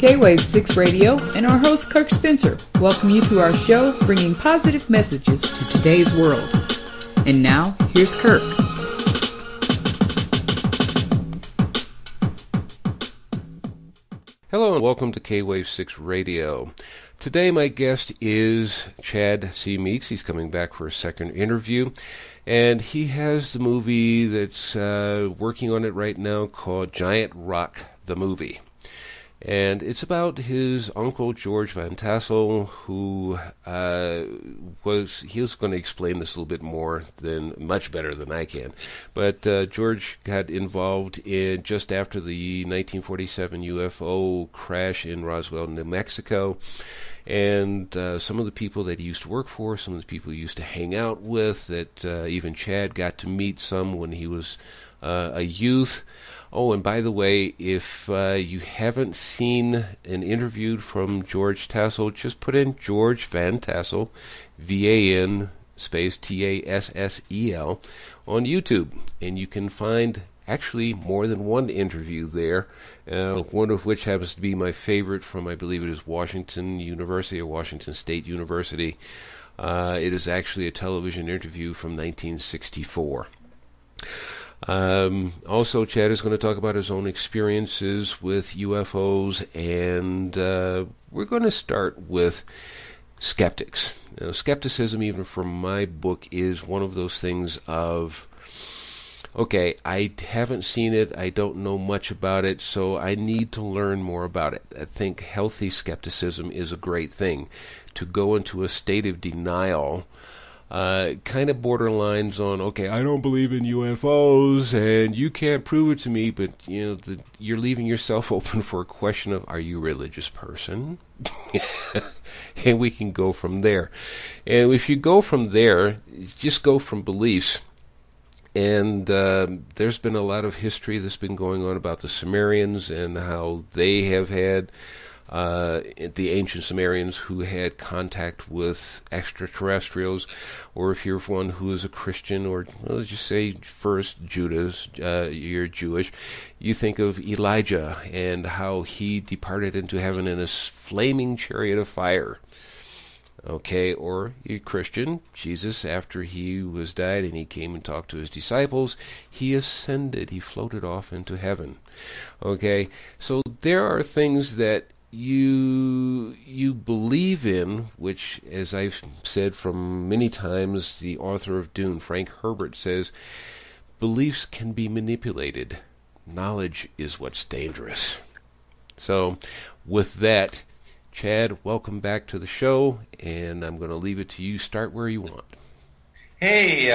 K-Wave 6 Radio and our host Kirk Spencer welcome you to our show bringing positive messages to today's world. And now, here's Kirk. Hello and welcome to K-Wave 6 Radio. Today my guest is Chad C. Meeks. He's coming back for a second interview. And he has the movie that's working on it right now called Giant Rock, the Movie. And it's about his uncle, George Van Tassel, who he was going to explain this a little bit much better than I can. But George got involved in just after the 1947 UFO crash in Roswell, New Mexico. And some of the people that he used to work for, some of the people he used to hang out with, that even Chad got to meet some when he was a youth. Oh, and by the way, if you haven't seen an interview from George Tassel, just put in George Van Tassel, V-A-N space T-A-S-S-E-L, on YouTube. And you can find actually more than one interview there, one of which happens to be my favorite from, I believe it is Washington University or Washington State University. It is actually a television interview from 1964. Also, Chad is going to talk about his own experiences with UFOs, and we're going to start with skeptics. Now, skepticism, even from my book, is one of those things of, okay, I haven't seen it, I don't know much about it, so I need to learn more about it. I think healthy skepticism is a great thing. To go into a state of denial kind of borderlines on, okay, I don't believe in UFOs and you can't prove it to me, but you're leaving yourself open for a question of, are you a religious person? And we can go from there. And if you go from there, just go from beliefs. And there's been a lot of history that's been going on about the Sumerians and how they have had the ancient Sumerians who had contact with extraterrestrials, or if you're one who is a Christian, or let's just say first you're Jewish, you think of Elijah and how he departed into heaven in a flaming chariot of fire. Okay, or you're Christian, Jesus, after he was died and he came and talked to his disciples, he ascended, he floated off into heaven. Okay, so there are things that you believe in, which, as I've said from many times, the author of Dune, Frank Herbert, says, beliefs can be manipulated. Knowledge is what's dangerous. So, with that, Chad, welcome back to the show, and I'm going to leave it to you. Start where you want. Hey,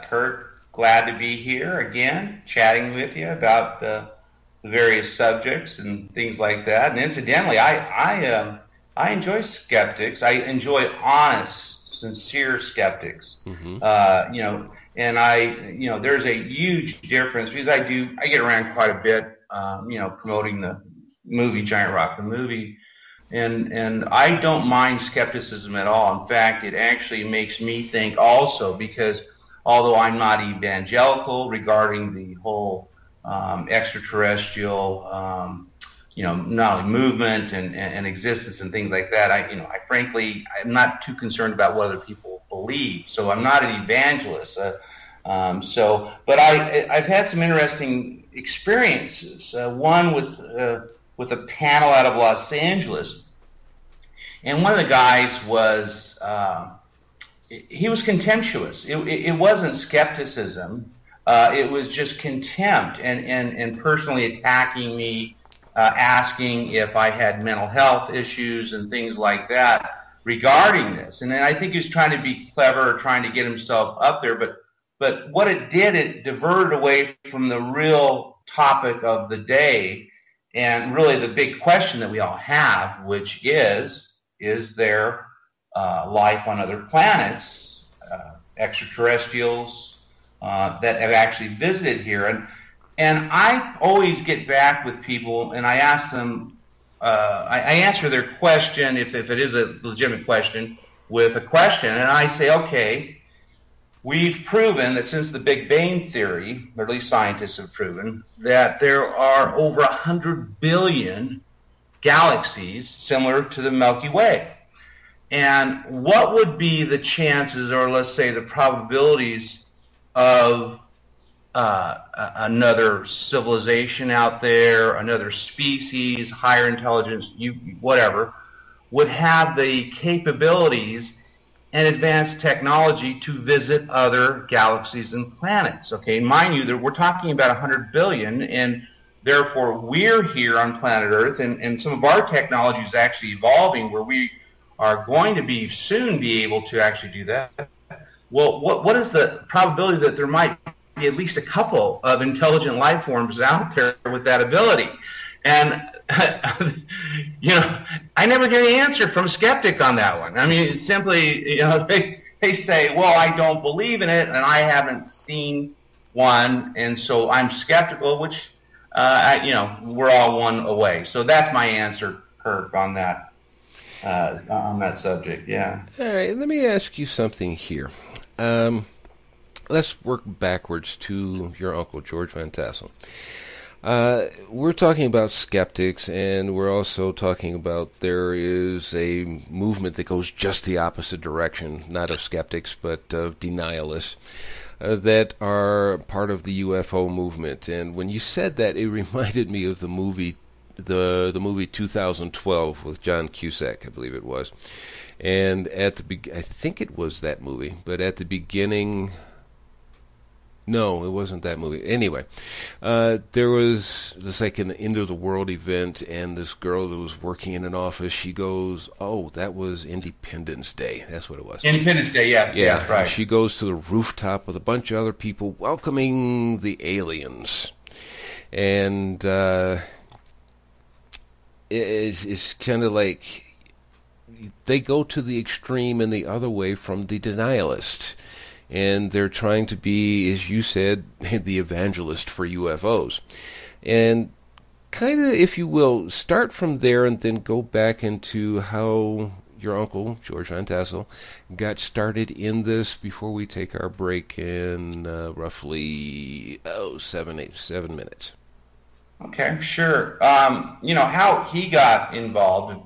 Kurt, glad to be here again, chatting with you about the various subjects and things like that. And incidentally, I enjoy skeptics. I enjoy honest, sincere skeptics. Mm-hmm. And there's a huge difference because I get around quite a bit, promoting the movie Giant Rock, the movie. And I don't mind skepticism at all. In fact, it actually makes me think also, because although I'm not evangelical regarding the whole extraterrestrial, not only movement and existence and things like that, I frankly, I'm not too concerned about whether people believe. So I'm not an evangelist. But I've had some interesting experiences. One with a panel out of Los Angeles, and one of the guys was he was contemptuous. It wasn't skepticism. It was just contempt and personally attacking me, asking if I had mental health issues and things like that regarding this. And then I think he was trying to be clever, trying to get himself up there. But what it did, it diverted away from the real topic of the day and really the big question that we all have, which is there life on other planets, extraterrestrials, that have actually visited here? And I always get back with people and I ask them, I answer their question, if it is a legitimate question, with a question. And I say, okay, we've proven that since the Big Bang Theory, or at least scientists have proven, that there are over 100 billion galaxies similar to the Milky Way. And what would be the chances, or let's say the probabilities, of another civilization out there, another species, higher intelligence, whatever, would have the capabilities and advanced technology to visit other galaxies and planets? Okay, mind you, that we're talking about 100 billion, and therefore we're here on planet Earth, and some of our technology is actually evolving where we are going to soon be able to actually do that. Well, what is the probability that there might be at least a couple of intelligent life forms out there with that ability? And you know, I never get an answer from a skeptic on that one. I mean, it's simply, you know, they say, well, I don't believe in it, and I haven't seen one, and so I'm skeptical, which, you know, we're all one away. So that's my answer, Kirk, on that subject. Yeah. All right. Let me ask you something here. Let's work backwards to your uncle, George Van Tassel. We're talking about skeptics, and we're also talking about there is a movement that goes just the opposite direction, not of skeptics, but of denialists, that are part of the UFO movement. And when you said that, it reminded me of the movie, the movie 2012 with John Cusack, I believe it was. And at the I think it was that movie, but at the beginning... No, it wasn't that movie. Anyway, there was this like an end of the world event, and this girl that was working in an office, she goes, "Oh, that was Independence Day." That's what it was. Independence Day, yeah. Yeah, that's right. She goes to the rooftop with a bunch of other people welcoming the aliens, and it's kind of like they go to the extreme and the other way from the denialist. And they're trying to be, as you said, the evangelist for UFOs. And kind of, if you will, start from there and then go back into how your uncle, George Van Tassel, got started in this before we take our break in roughly 7 minutes. Okay, sure. You know, how he got involved,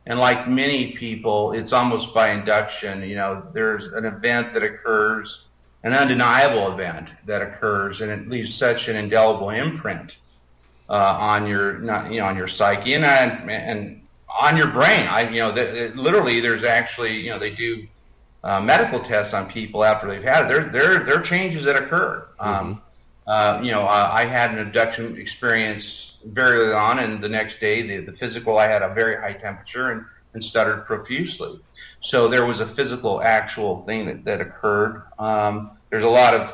and like many people, it's almost by induction. You know, there's an event that occurs, an undeniable event that occurs, and it leaves such an indelible imprint on your, on your psyche and on your brain. Literally, there's actually, you know, they do medical tests on people after they've had it. There are changes that occur. I had an abduction experience very early on, and the next day, the physical, I had a very high temperature and stuttered profusely. So there was a physical, actual thing that occurred. There's a lot of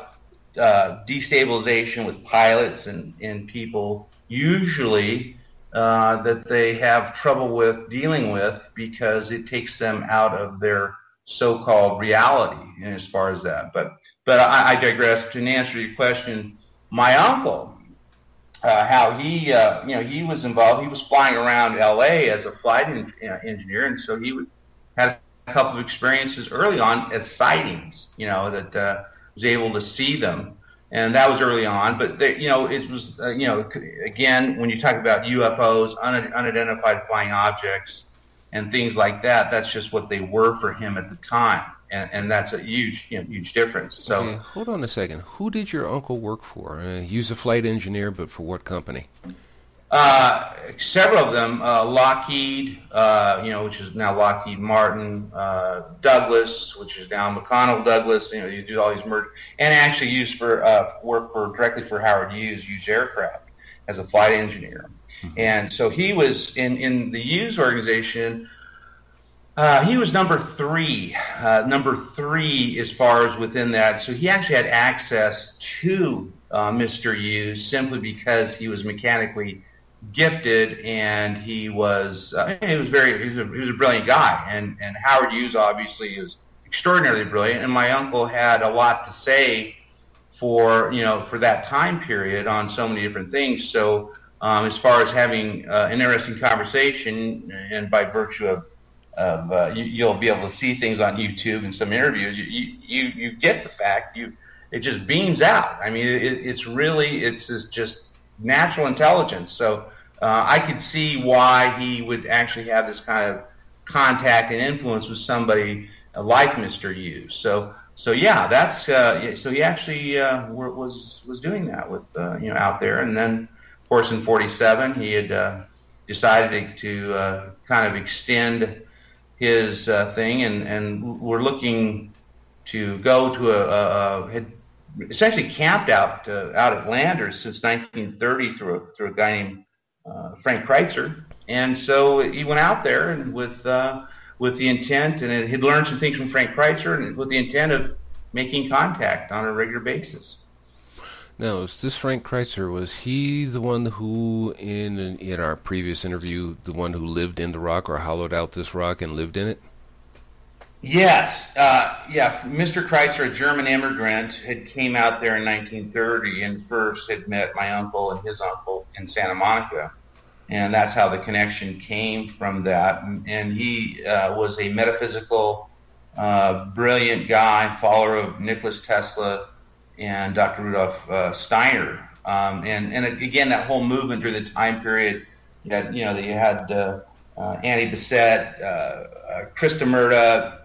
destabilization with pilots and people, usually, that they have trouble with dealing with because it takes them out of their so-called reality as far as that. But I digress. To answer your question, my uncle, how he, he was involved. He was flying around L.A. as a flight engineer, and so he had a couple of experiences early on as sightings, that was able to see them, and that was early on. But it was, again, when you talk about UFOs, unidentified flying objects, and things like that, that's just what they were for him at the time. And that's a huge difference. So, okay, hold on a second. Who did your uncle work for? He was a flight engineer, but for what company? Several of them. Lockheed, which is now Lockheed Martin. Douglas, which is now McConnell Douglas. You do all these mergers, and actually used for work directly for Howard Hughes Aircraft as a flight engineer. Mm-hmm. And so he was in the Hughes organization. He was number three as far as within that. So he actually had access to Mr. Hughes simply because he was mechanically gifted, and he was a brilliant guy. And Howard Hughes obviously is extraordinarily brilliant. And my uncle had a lot to say for that time period on so many different things. So as far as having an interesting conversation, and by virtue of you'll be able to see things on YouTube and some interviews. You get the fact. It just beams out. I mean, it's just natural intelligence. So I could see why he would actually have this kind of contact and influence with somebody like Mr. U. So yeah, that's so he actually was doing that with out there, and then of course in '47 he had decided to kind of extend his thing, and we're looking to go to had essentially camped out at Landers since 1930 through a guy named Frank Kreitzer, and so he went out there and with the intent, and he'd learned some things from Frank Kreitzer, and with the intent of making contact on a regular basis. Now, is this Frank Kreitzer, was he the one who, in our previous interview, the one who lived in the rock or hollowed out this rock and lived in it? Yes. Yeah, Mr. Kreitzer, a German immigrant, had came out there in 1930 and first had met my uncle and his uncle in Santa Monica. And that's how the connection came from that. And he was a metaphysical, brilliant guy, follower of Nicholas Tesla and Dr. Rudolf Steiner. And again, that whole movement during the time period, you had Annie Besant, Krista Murda,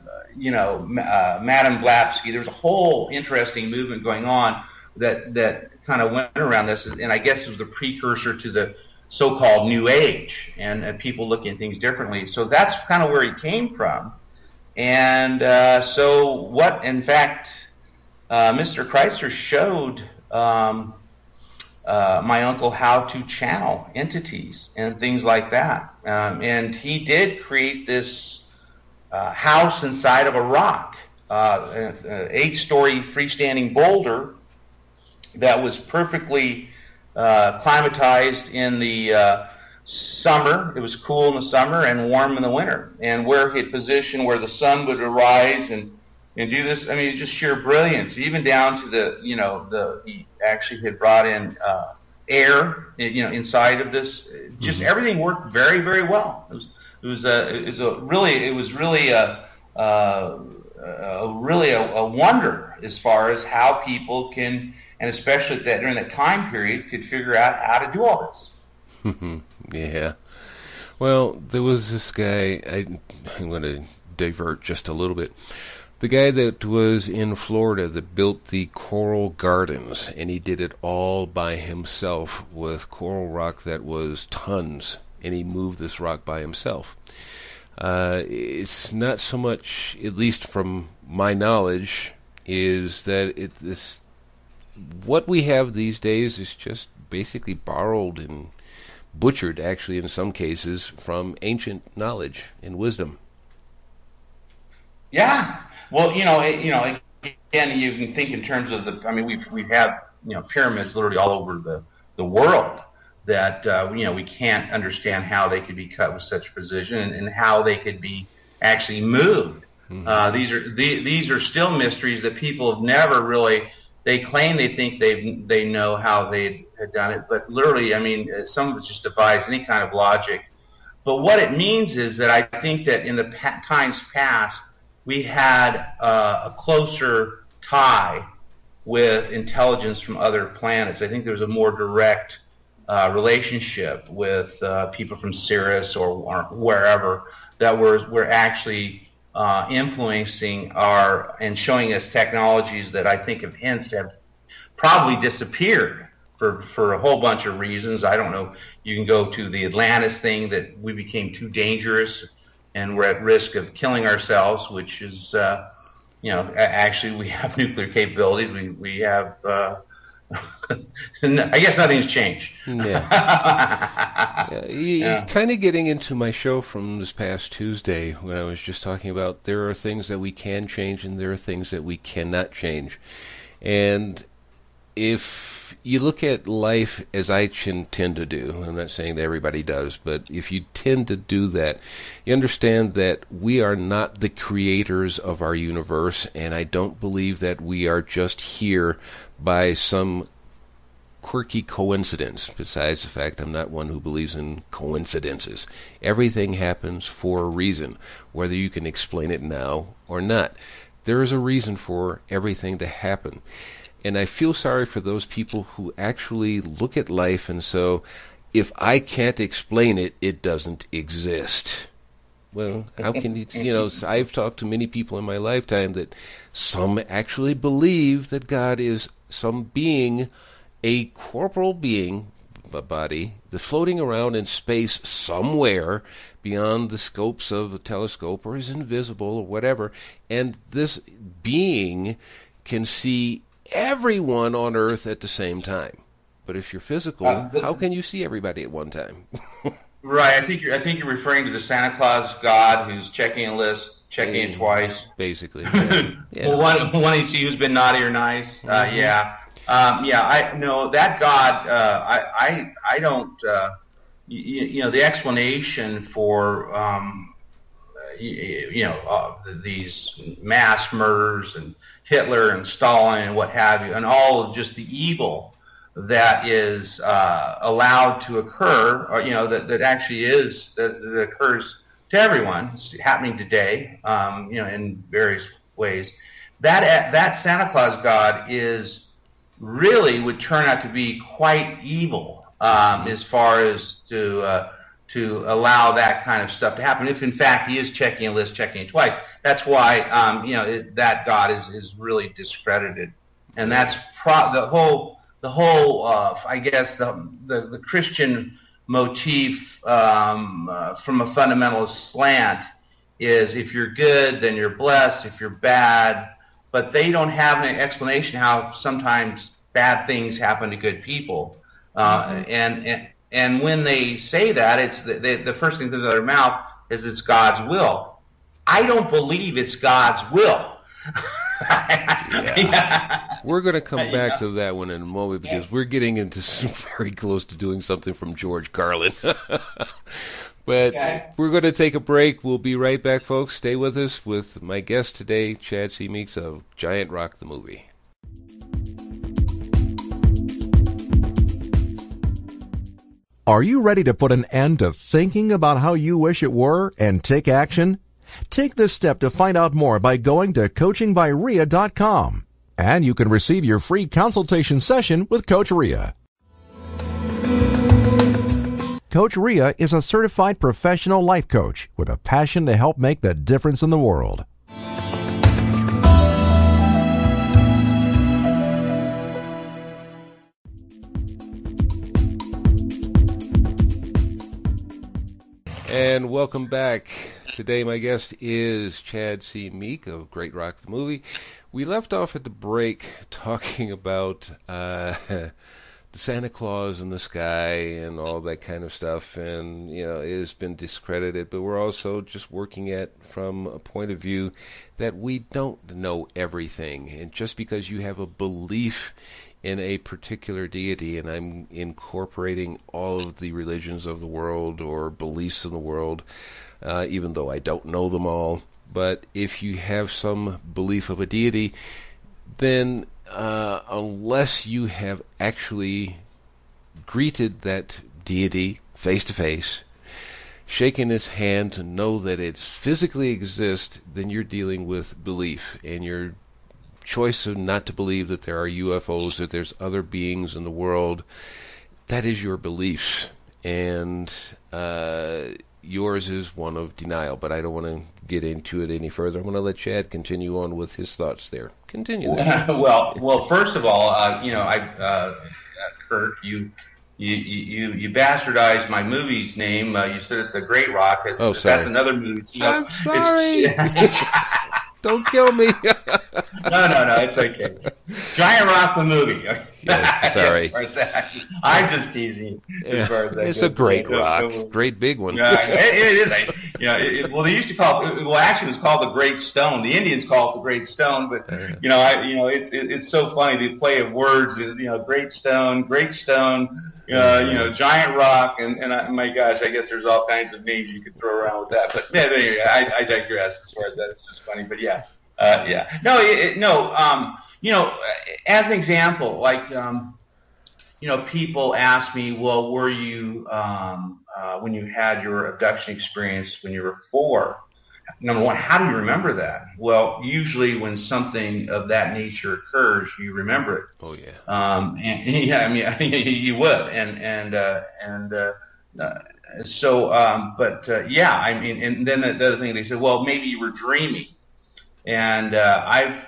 Madame Blavatsky. There was a whole interesting movement going on that kind of went around this, and I guess it was the precursor to the so-called New Age, and people looking at things differently. So that's kind of where he came from. And so what, in fact, Mr. Kreitzer showed my uncle how to channel entities and things like that. And he did create this house inside of a rock, an 8-story freestanding boulder that was perfectly climatized in the summer. It was cool in the summer and warm in the winter. And where he had positioned where the sun would arise and do this, I mean, just sheer brilliance. Even down to he actually had brought in air, inside of this. Just everything worked very, very well. It was really a wonder as far as how people can, and especially during that time period, could figure out how to do all this. Yeah. Well, there was this guy, I'm going to divert just a little bit. The guy that was in Florida that built the coral gardens, and he did it all by himself with coral rock that was tons, and he moved this rock by himself. It's not so much, at least from my knowledge, is that what we have these days is just basically borrowed and butchered, actually, in some cases, from ancient knowledge and wisdom. Yeah. Well, again, you can think in terms of we have, pyramids literally all over the world that, we can't understand how they could be cut with such precision and how they could be actually moved. Mm-hmm. These are still mysteries that people have never really, they claim they think they know how they had done it, but literally, some of it just defies any kind of logic. But what it means is that I think that in the times past, we had a closer tie with intelligence from other planets. I think there was a more direct relationship with people from Sirius or wherever that were actually influencing and showing us technologies that I think have probably disappeared for a whole bunch of reasons. I don't know. You can go to the Atlantis thing, that we became too dangerous and we're at risk of killing ourselves, which is, actually we have nuclear capabilities. We have, I guess nothing's changed. Yeah. You're kind of getting into my show from this past Tuesday when I was just talking about there are things that we can change and there are things that we cannot change. And if you look at life as I tend to do, I'm not saying that everybody does, but if you tend to do that, you understand that we are not the creators of our universe, and I don't believe that we are just here by some quirky coincidence, besides the fact I'm not one who believes in coincidences. Everything happens for a reason, whether you can explain it now or not. There is a reason for everything to happen. And I feel sorry for those people who actually look at life and so if I can't explain it, it doesn't exist. Well, how can you, I've talked to many people in my lifetime that some actually believe that God is some being, a corporal being, a body, the floating around in space somewhere beyond the scopes of a telescope, or is invisible or whatever, and this being can see everyone on Earth at the same time. But if you're physical, how can you see everybody at one time? Right. I think you're referring to the Santa Claus God who's checking a list, checking it twice. Basically. Yeah. Yeah. Well, one to see who's been naughty or nice. Yeah. I know that God. I don't. The explanation for these mass murders and Hitler and Stalin and what have you, and all of just the evil that is allowed to occur, or that actually is that occurs to everyone. It's happening today, in various ways. That Santa Claus God is really would turn out to be quite evil as far as to allow that kind of stuff to happen. If in fact he is checking a list, checking it twice, that's why that God is really discredited, and that's the whole I guess the Christian motif from a fundamentalist slant is if you're good, then you're blessed. If you're bad, but they don't have an explanation how sometimes bad things happen to good people. And when they say that, it's the first thing that comes out of their mouth is it's God's will. I don't believe it's God's will. Yeah. We're going to come back to that one in a moment because we're getting into very close to doing something from George Carlin. But we're going to take a break. We'll be right back, folks. Stay with us with my guest today, Chad C. Meeks of Giant Rock the Movie. Are you ready to put an end to thinking about how you wish it were and take action? Take this step to find out more by going to coachingbyria.com. And you can receive your free consultation session with Coach Ria. Coach Ria is a certified professional life coach with a passion to help make the difference in the world. And welcome back. Today my guest is Chad C. Meek of Great Rock the Movie. We left off at the break talking about the Santa Claus in the sky and all that kind of stuff, and it has been discredited, but we're also just working at from a point of view that we don't know everything, and just because you have a belief in a particular deity, and I'm incorporating all of the religions of the world or beliefs in the world, even though I don't know them all, but if you have some belief of a deity, then unless you have actually greeted that deity face to face, shaken its hand to know that it physically exists, then you're dealing with belief, and your choice of not to believe that there are UFOs, that there's other beings in the world, that is your beliefs, and yours is one of denial. But I don't want to get into it any further. I'm going to let Chad continue on with his thoughts there. Continue. Well, first of all, Kurt, you bastardized my movie's name. You said it's The Great Rock. Oh, sorry. That's another movie. I'm sorry. Don't kill me. No, it's okay. Giant Rock the Movie. Yes, sorry. I'm just teasing. It's a great rock. Great big one. It is. Well, they used to call it, actually it was called the Great Stone. The Indians call it the Great Stone, but, it's so funny, the play of words is, Great Stone, Giant Rock, and my gosh, I guess there's all kinds of names you could throw around with that. But anyway, I digress as far as that. It's just funny, but yeah. As an example, like, people ask me, well, were you, when you had your abduction experience when you were 4, number one, how do you remember that? Well, usually when something of that nature occurs, you remember it. Oh yeah. And yeah, I mean, you would, yeah, I mean, and then the other thing they said, well, maybe you were dreaming, and I've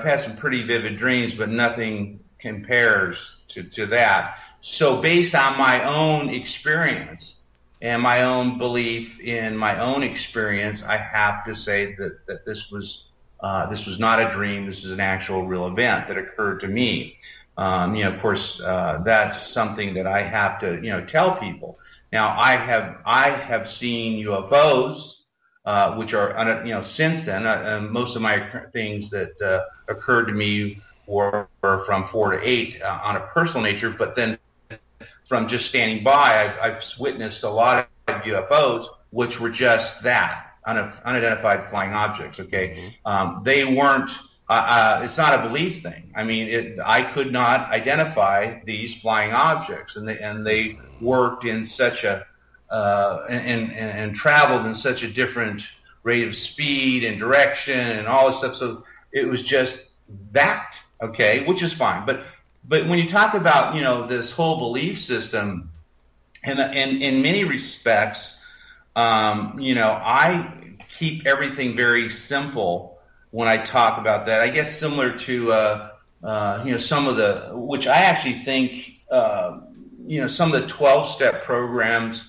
had some pretty vivid dreams, but nothing compares to that. So based on my own experience and my own belief in my own experience, I have to say that this was not a dream. This is an actual real event that occurred to me. Of course, that's something that I have to tell people. Now, I have seen UFOs, which are since then. Most of my things that occurred to me were from 4 to 8 on a personal nature, but then from just standing by, I've witnessed a lot of UFOs, which were just that, unidentified flying objects, okay? Mm-hmm. They weren't, it's not a belief thing. I mean, I could not identify these flying objects, and they worked in such a, and traveled in such a different rate of speed and direction and all this stuff, so it was just that, okay, which is fine. But when you talk about, this whole belief system, and in many respects, I keep everything very simple when I talk about that. I guess similar to, some of the, which I actually think, some of the 12-step programs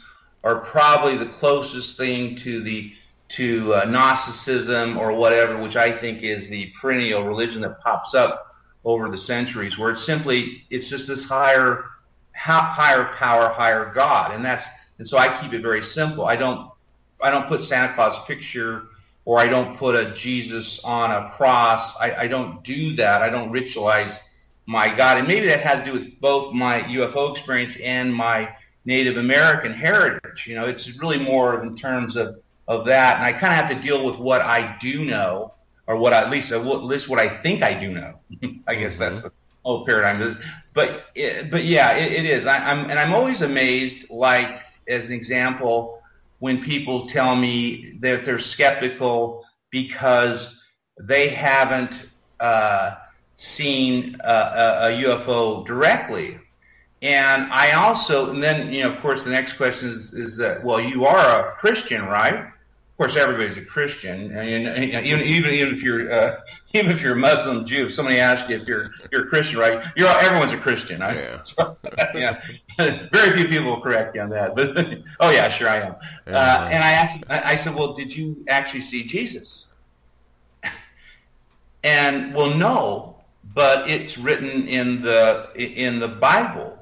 are probably the closest thing to Gnosticism or whatever, which I think is the perennial religion that pops up over the centuries, where it's just this higher power, higher God, and so I keep it very simple. I don't put Santa Claus picture, or I don't put a Jesus on a cross. I don't do that. I don't ritualize my God, and maybe that has to do with both my UFO experience and my Native American heritage. It's really more in terms of that, and I kind of have to deal with what I do know, or at least what I think I do know. I guess that's the whole paradigm. But yeah, it is. I'm always amazed, like, as an example, when people tell me that they're skeptical because they haven't seen a UFO directly. And then, of course, the next question is that, well, you are a Christian, right? Of course, everybody's a Christian, and even if you're a Muslim, Jew, if somebody asks you if you're a Christian, right? Everyone's a Christian, right? Yeah. So, yeah. Very few people will correct you on that, but oh yeah, sure I am. Yeah. And I said, well, did you actually see Jesus? And well, no, but it's written in the Bible.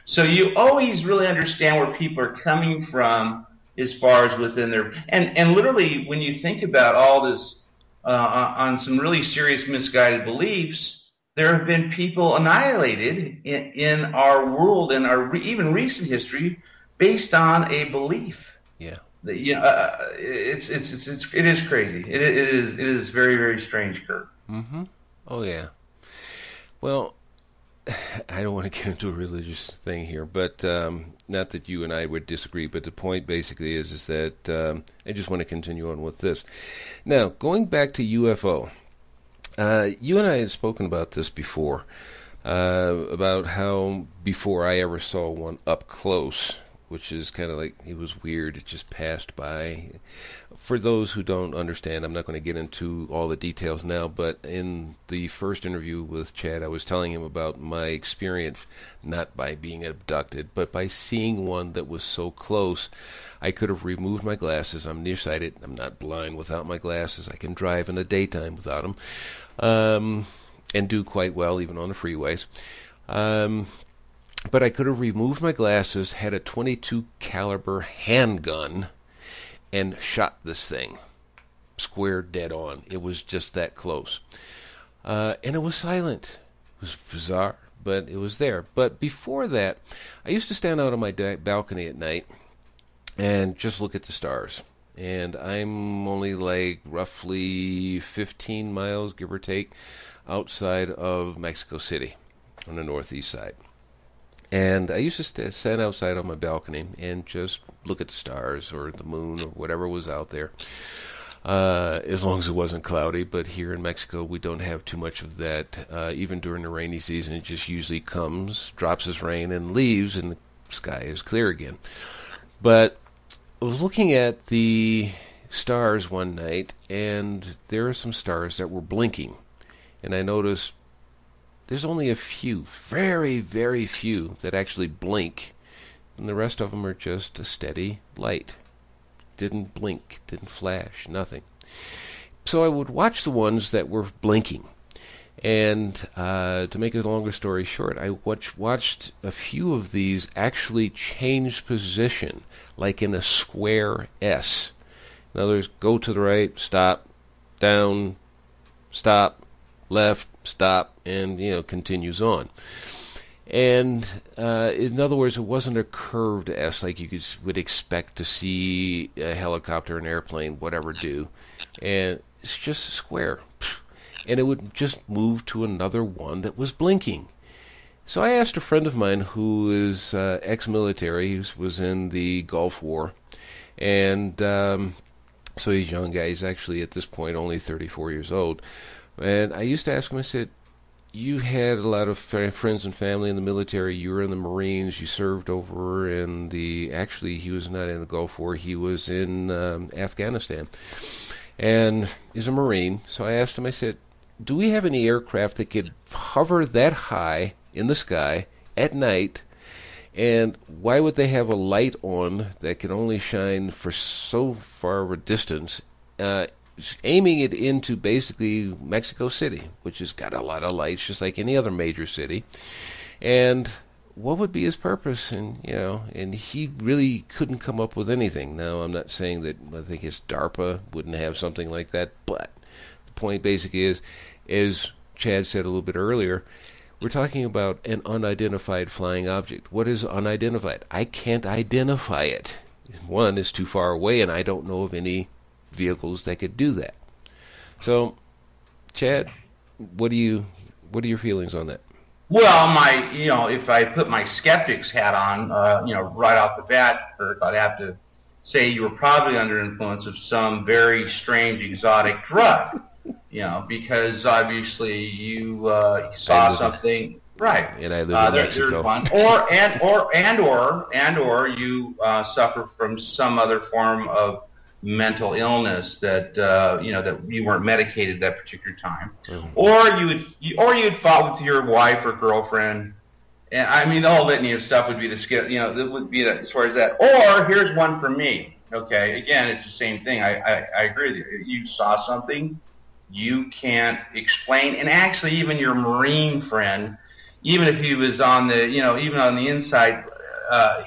So you always really understand where people are coming from, as far as within their, and literally when you think about all this on some really serious misguided beliefs, there have been people annihilated in our world, in our even recent history, based on a belief. Yeah. It is crazy. It is very, very strange, Kurt. Mm-hmm. Oh yeah. Well, I don't want to get into a religious thing here, but not that you and I would disagree, but the point basically is that I just want to continue on with this. Now, going back to UFO, you and I had spoken about this before, about how before I ever saw one up close, which is kind of like, it was weird, it just passed by. For those who don't understand, I'm not going to get into all the details now, but in the first interview with Chad, I was telling him about my experience, not by being abducted, but by seeing one that was so close, I could have removed my glasses. I'm nearsighted. I'm not blind without my glasses. I can drive in the daytime without them, and do quite well even on the freeways. But I could have removed my glasses, had a .22 caliber handgun, and shot this thing square dead on. It was just that close. And it was silent. It was bizarre, but it was there. But before that, I used to stand out on my balcony at night and just look at the stars. And I'm only like roughly 15 miles, give or take, outside of Mexico City on the northeast side. And I used to stand outside on my balcony and just look at the stars or the moon or whatever was out there, as long as it wasn't cloudy. But here in Mexico, we don't have too much of that. Even during the rainy season, it just usually comes, drops its rain, and leaves, and the sky is clear again. But I was looking at the stars one night, and there are some stars that were blinking. And I noticed there's only a few, very, very few, that actually blink. And the rest of them are just a steady light. Didn't blink, didn't flash, nothing. So I would watch the ones that were blinking. And to make a longer story short, I watched a few of these actually change position, like in a square S. In other words, go to the right, stop, down, stop, left, stop, and, continues on. And in other words, it wasn't a curved S like you would expect to see a helicopter, an airplane, whatever do. And it's just a square. And it would just move to another one that was blinking. So I asked a friend of mine who is ex-military, who was in the Gulf War. And so he's a young guy. He's actually at this point only 34 years old. And I used to ask him, I said, you had a lot of friends and family in the military. You were in the Marines. You served over in actually, he was not in the Gulf War. He was in Afghanistan. And he's a Marine. So I asked him, I said, do we have any aircraft that could hover that high in the sky at night? And why would they have a light on that can only shine for so far of a distance, aiming it into basically Mexico City, which has got a lot of lights, just like any other major city? And what would be his purpose? And and he really couldn't come up with anything. Now, I'm not saying that I think his DARPA wouldn't have something like that, but the point basically is, as Chad said a little bit earlier, we're talking about an unidentified flying object. What is unidentified? I can't identify it. One, is too far away, and I don't know of any vehicles that could do that. So, Chad, what are your feelings on that? Well, if I put my skeptic's hat on, right off the bat, Kirk, I'd have to say you were probably under influence of some very strange exotic drug, because obviously you saw something, right? And I live in Mexico. There's one, or you suffer from some other form of mental illness that that you weren't medicated at that particular time, or you'd fought with your wife or girlfriend, and I mean the whole litany of stuff would be that would be as far as that. Or here's one for me. Okay, again, it's the same thing. I agree with you. You saw something you can't explain, and actually, even your Marine friend, even if he was on the even on the inside,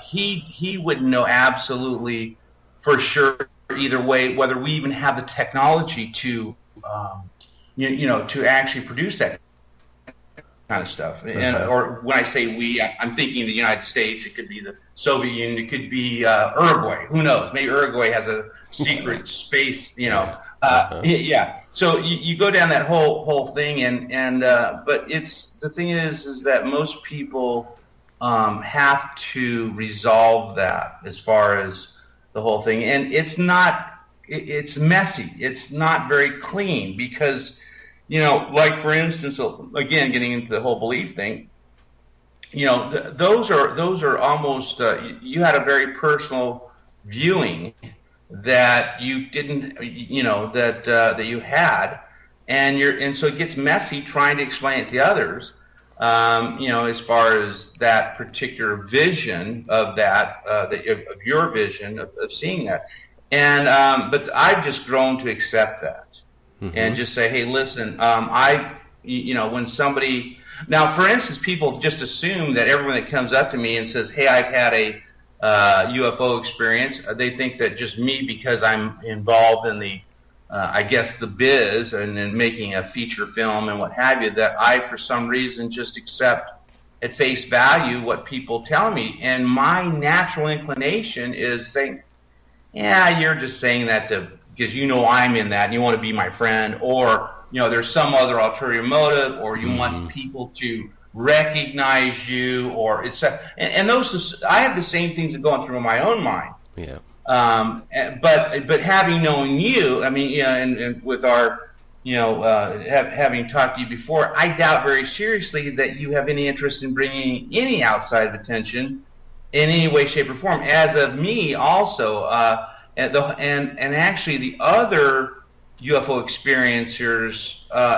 he wouldn't know absolutely for sure either way whether we even have the technology to to actually produce that kind of stuff. And or when I say we, I'm thinking the United States. It could be the Soviet Union. It could be Uruguay. Who knows? Maybe Uruguay has a secret space. Yeah. So you go down that whole thing, and but the thing is that most people have to resolve that as far as the whole thing, and it's messy. It's not very clean because, like for instance, again, getting into the whole belief thing, those are almost, you had a very personal viewing that you didn't, that you had, and so it gets messy trying to explain it to others. As far as that particular vision of that, of your vision of seeing that, and but I've just grown to accept that, and just say, hey, listen, when somebody, now, for instance, people just assume that everyone that comes up to me and says, hey, I've had a UFO experience, they think that just me, because I'm involved in the I guess the biz and then making a feature film and what have you, that I for some reason just accept at face value what people tell me, and my natural inclination is saying, yeah, you're just saying that because I'm in that and you want to be my friend, or there's some other ulterior motive, or you want people to recognize you, or and those, I have the same things that go through my own mind. Yeah. But having known you, I mean, and with our, having talked to you before, I doubt very seriously that you have any interest in bringing any outside attention in any way, shape, or form. As of me, also, and actually the other UFO experiencers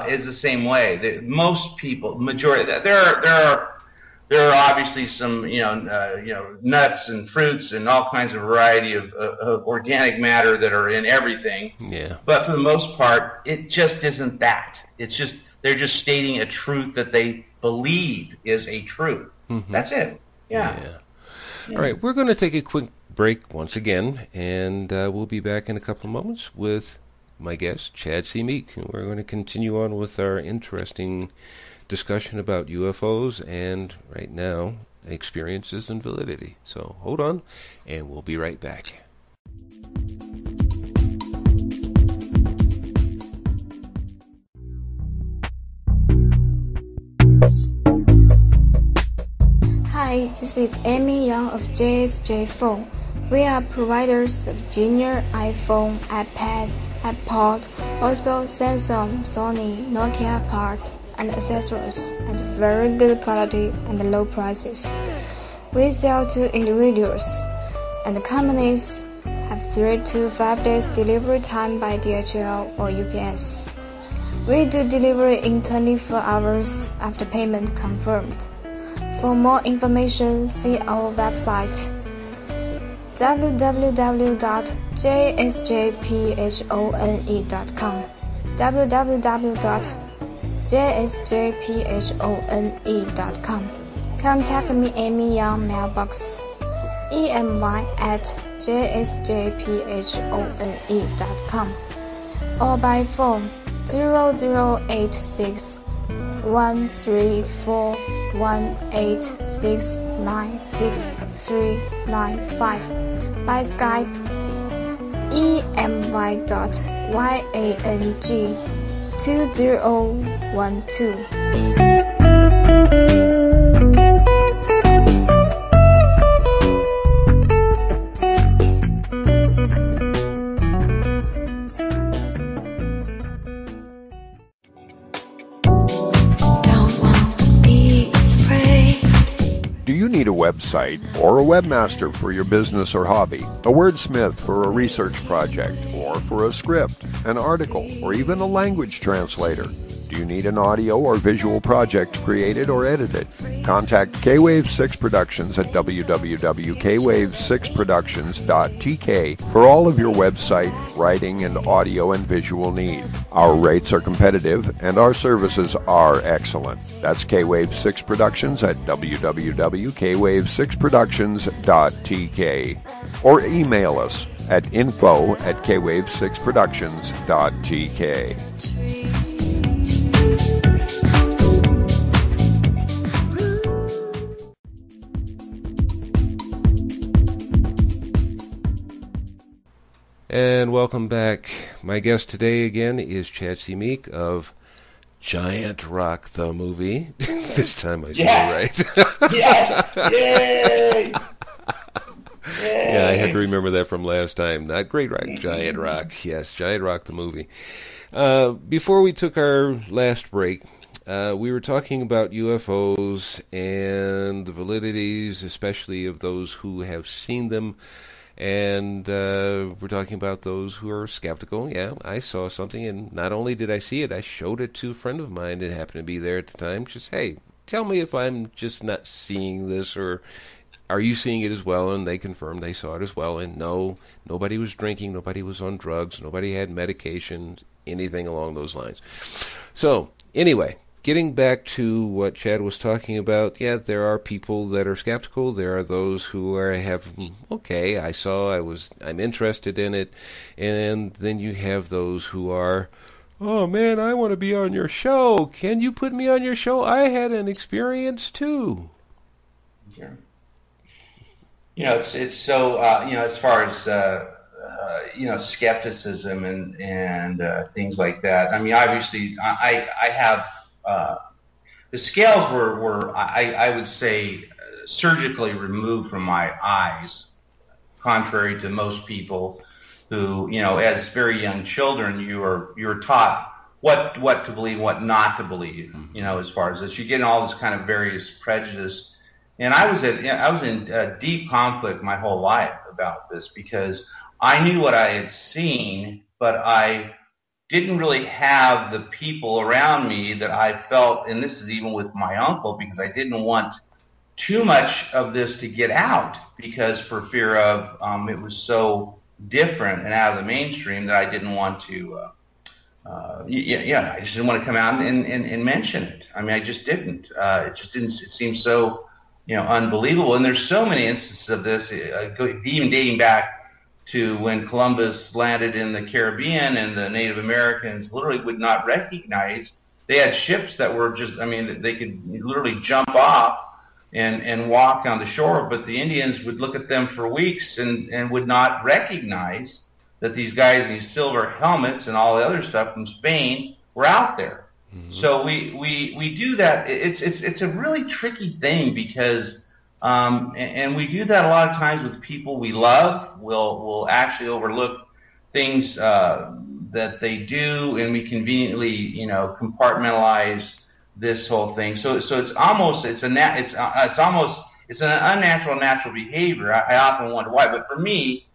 is the same way. Most people, majority, there are obviously some nuts and fruits and all kinds of variety of organic matter that are in everything. Yeah. But for the most part, it just isn't that. It's just they're just stating a truth that they believe is a truth. Mm-hmm. That's it. Yeah. All right, we're going to take a quick break once again, and we'll be back in a couple of moments with my guest, Chad C. Meek. And we're going to continue on with our interesting discussion about UFOs and, right now, experiences and validity. So hold on, and we'll be right back. Hi, this is Amy Young of JSJ Phone. We are providers of junior iPhone, iPad, iPod, also Samsung, Sony, Nokia parts and accessories at very good quality and low prices. We sell to individuals, and companies have 3 to 5 days delivery time by DHL or UPS. We do delivery in 24 hours after payment confirmed. For more information, see our website www.jsjphone.com www.jsjphone.com. Contact me, Amy Young, mailbox emy@jsjphone.com, or by phone 0086 134 1869639 by Skype emy.yang2012. Need a website or a webmaster for your business or hobby, a wordsmith for a research project, or for a script, an article, or even a language translator? Do you need an audio or visual project created or edited? Contact K-Wave 6 Productions at www.kwave6productions.tk for all of your website, writing, and audio and visual needs. Our rates are competitive and our services are excellent. That's K-Wave 6 Productions at www.kwave6productions.tk, or email us at info@kwave6productions.tk. And welcome back. My guest today again is Chad C. Meek of Giant Rock the Movie. This time I said it right. Yes! Yay! Yeah, I had to remember that from last time. Not Great Rock, Giant Rock. Yes, Giant Rock the Movie. Before we took our last break, we were talking about UFOs and the validities, especially of those who have seen them. And we're talking about those who are skeptical. Yeah, I saw something, and not only did I see it, I showed it to a friend of mine that happened to be there at the time. Just, hey, tell me if I'm just not seeing this, or are you seeing it as well? And they confirmed they saw it as well. And no, nobody was drinking, nobody was on drugs, nobody had medication, anything along those lines. So, anyway, getting back to what Chad was talking about, yeah, there are people that are skeptical. There are those who okay, I'm interested in it. And then you have those who are, oh man, I want to be on your show. Can you put me on your show? I had an experience too. Sure. It's so, as far as, skepticism and things like that. I mean, obviously, I have, the scales were I would say, surgically removed from my eyes, contrary to most people who, as very young children, you're taught what to believe, what not to believe, as far as this. You get in all this kind of various prejudice. And I was in deep conflict my whole life about this, because I knew what I had seen, but I didn't really have the people around me that I felt, and this is even with my uncle, because I didn't want too much of this to get out, because for fear of it was so different and out of the mainstream that I didn't want to, I just didn't want to come out and mention it. I mean, I just didn't. It just didn't. It seemed so, unbelievable. And there's so many instances of this, even dating back to when Columbus landed in the Caribbean, and the Native Americans literally would not recognize. They had ships that were just, they could literally jump off and walk on the shore, but the Indians would look at them for weeks and would not recognize that these guys in these silver helmets and all the other stuff from Spain were out there. Mm-hmm. So we do that. It's a really tricky thing, because and we do that a lot of times with people we love. We'll actually overlook things that they do, and we conveniently compartmentalize this whole thing. So it's an unnatural natural behavior. I often wonder why, but for me,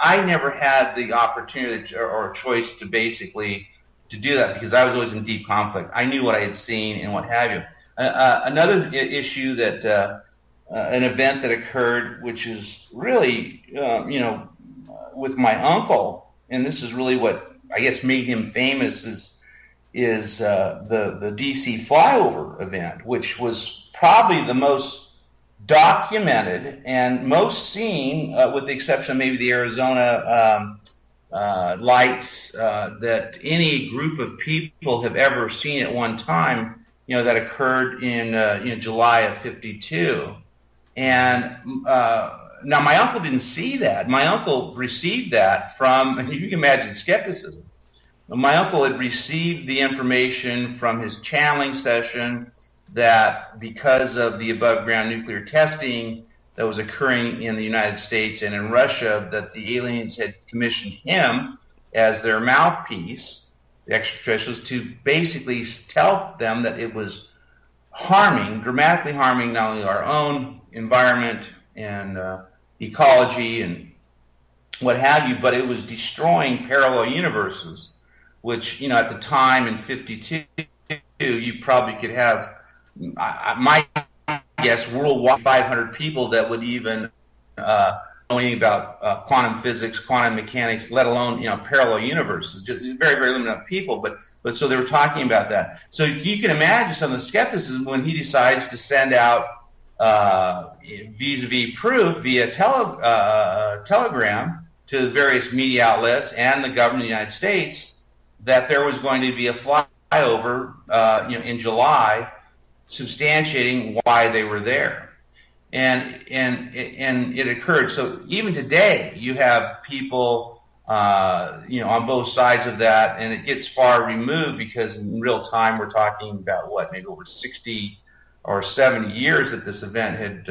I never had the opportunity or choice to basically to do that, because I was always in deep conflict. I knew what I had seen and what have you. Another issue that an event that occurred, which is really with my uncle, and this is really what I guess made him famous, is the DC Flyover Event, which was probably the most documented and most seen, with the exception of maybe the Arizona lights, that any group of people have ever seen at one time, that occurred in July of '52. And now my uncle didn't see that. My uncle received that from, and you can imagine skepticism. My uncle had received the information from his channeling session that because of the above-ground nuclear testing that was occurring in the United States and in Russia, that the aliens had commissioned him as their mouthpiece, the extraterrestrials, to basically tell them that it was dramatically harming not only our own environment and ecology and what have you, but it was destroying parallel universes, which, at the time in '52, you probably could have, my guess, worldwide 500 people that would even know anything about quantum physics, quantum mechanics, let alone, parallel universes. Just very, very limited amount of people, but so they were talking about that. So you can imagine some of the skepticism when he decides to send out vis-a-vis proof via telegram to various media outlets and the government of the United States that there was going to be a flyover, in July, substantiating why they were there, and it occurred. So even today, you have people, on both sides of that, and it gets far removed, because in real time we're talking about maybe over 60 or 70 years that this event had,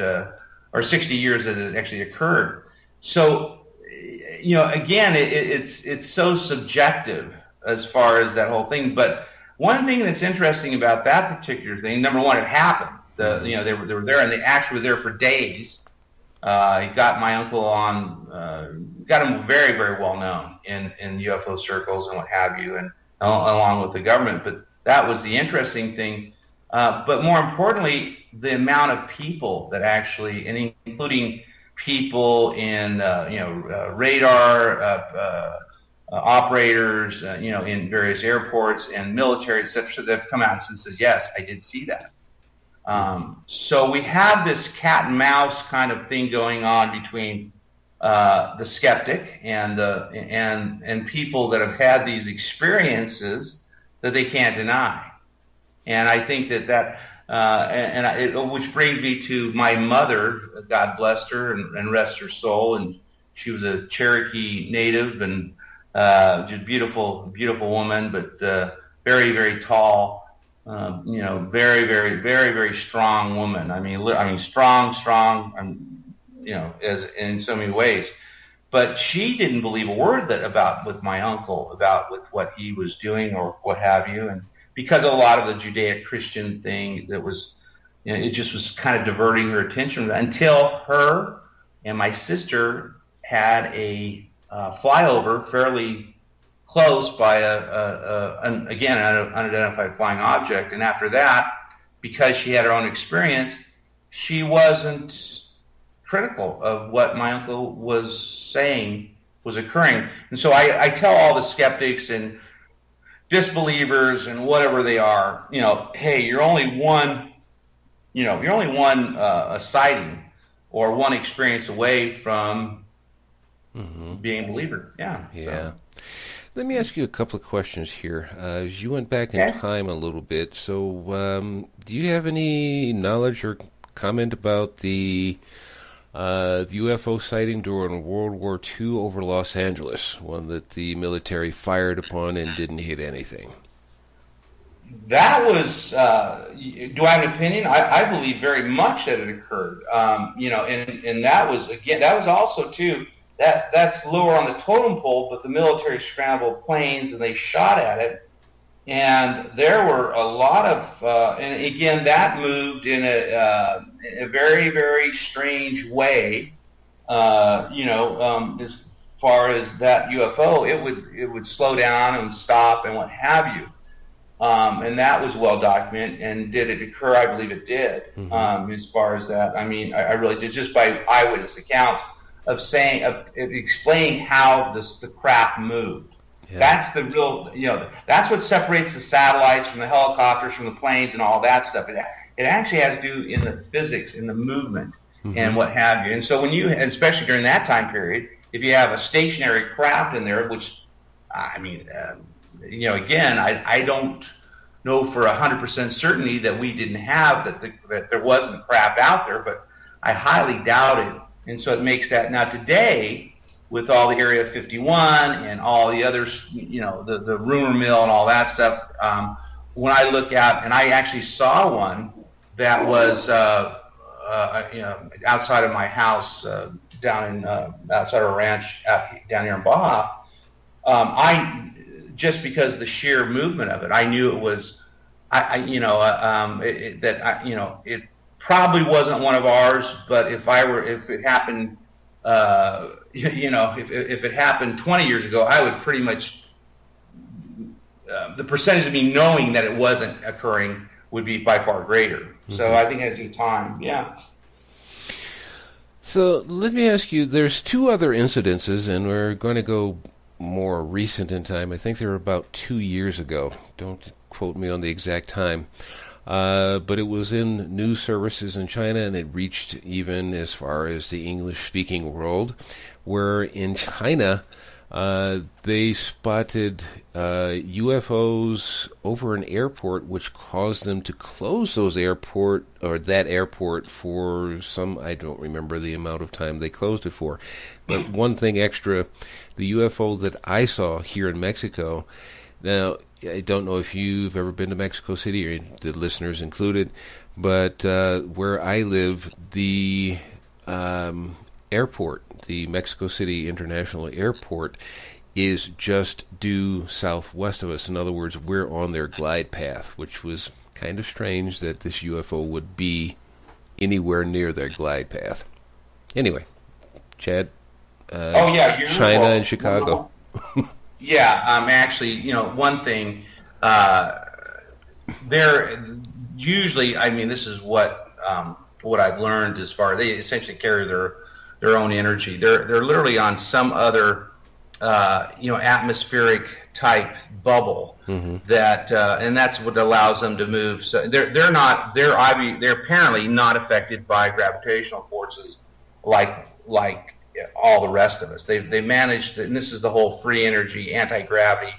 or 60 years that it actually occurred. So, again, it's so subjective as far as that whole thing. But one thing that's interesting about that particular thing, number one, it happened. They were there, and they actually were there for days. He got my uncle on, got him very, very well known in UFO circles and what have you, and along with the government. But that was the interesting thing. But more importantly, the amount of people that actually, and including people in radar operators, in various airports and military, etc., that have come out and says, yes, I did see that. So we have this cat and mouse kind of thing going on between the skeptic and people that have had these experiences that they can't deny. And I think that which brings me to my mother, God bless her and rest her soul, and she was a Cherokee native and just beautiful, beautiful woman, but very, very tall. very, very, very, very strong woman. I mean, strong, as in so many ways. But she didn't believe a word with my uncle with what he was doing or what have you. And because of a lot of the Judeo-Christian thing that was, it just was kind of diverting her attention until her and my sister had a flyover fairly close by an unidentified flying object. And after that, because she had her own experience, she wasn't critical of what my uncle was saying was occurring. And so I tell all the skeptics and disbelievers and whatever they are, hey, you're only one sighting or one experience away from being a believer. Yeah. So. Let me ask you a couple of questions here. As you went back in time a little bit, so do you have any knowledge or comment about the UFO sighting during World War II over Los Angeles, one that the military fired upon and didn't hit anything? That was, do I have an opinion? I believe very much that it occurred. And that was also, too, that's lower on the totem pole, but the military scrambled planes and they shot at it. And there were a lot of, and again, that moved in a very, very strange way. As far as that UFO, it would slow down and stop and what have you. And that was well documented. And did it occur? I believe it did. As far as that, I mean, I really did, just by eyewitness accounts of explaining how the craft moved. Yeah. That's the real, that's what separates the satellites from the helicopters, from the planes, and all that stuff. It actually has to do in the physics, in the movement, and what have you. And so especially during that time period, if you have a stationary craft in there, which, again, I don't know for 100% certainty that we didn't have, that there wasn't a craft out there, but I highly doubt it. And so it makes that, now today, with all the Area 51 and all the others, the rumor mill and all that stuff, when I look out, and I actually saw one that was outside of my house, outside our ranch down here in Baja, just because of the sheer movement of it, I knew it was, it probably wasn't one of ours, but if it happened, if it happened 20 years ago, I would pretty much, the percentage of me knowing that it wasn't occurring would be by far greater. So I think as you time, So let me ask you, there's two other incidences, and we're going to go more recent in time. I think they were about 2 years ago. Don't quote me on the exact time. But it was in news services in China, and it reached even as far as the English-speaking world, where in China they spotted UFOs over an airport, which caused them to close that airport for some, I don't remember the amount of time they closed it for. But one thing extra, the UFO that I saw here in Mexico, now, I don't know if you've ever been to Mexico City, or the listeners included, but where I live, the airport, the Mexico City International Airport, is just due southwest of us. In other words, we're on their glide path, which was kind of strange that this UFO would be anywhere near their glide path. Anyway, Chad, China and Chicago. Actually, one thing, they're usually, this is what I've learned as far, they essentially carry their own energy. They're literally on some other, atmospheric type bubble that, and that's what allows them to move. So they're apparently not affected by gravitational forces like all the rest of us. They managed, and this is the whole free energy, anti-gravity,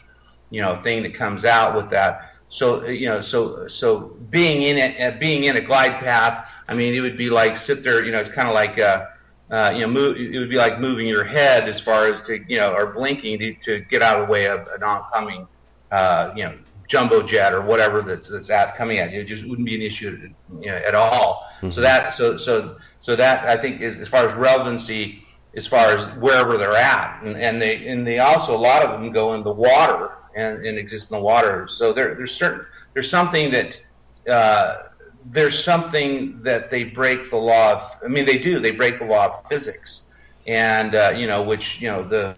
thing that comes out with that. So, so being in a glide path, it would be like sit there, it's kind of like, it would be like moving your head as far as or blinking to get out of the way of an oncoming, jumbo jet or whatever that's coming at you. It just wouldn't be an issue, at all. Mm-hmm. So that I think is, as far as relevancy, as far as wherever they're at, and they also, a lot of them go in the water and exist in the water. So there's something that they break the law of. I mean, they break the law of physics, and which the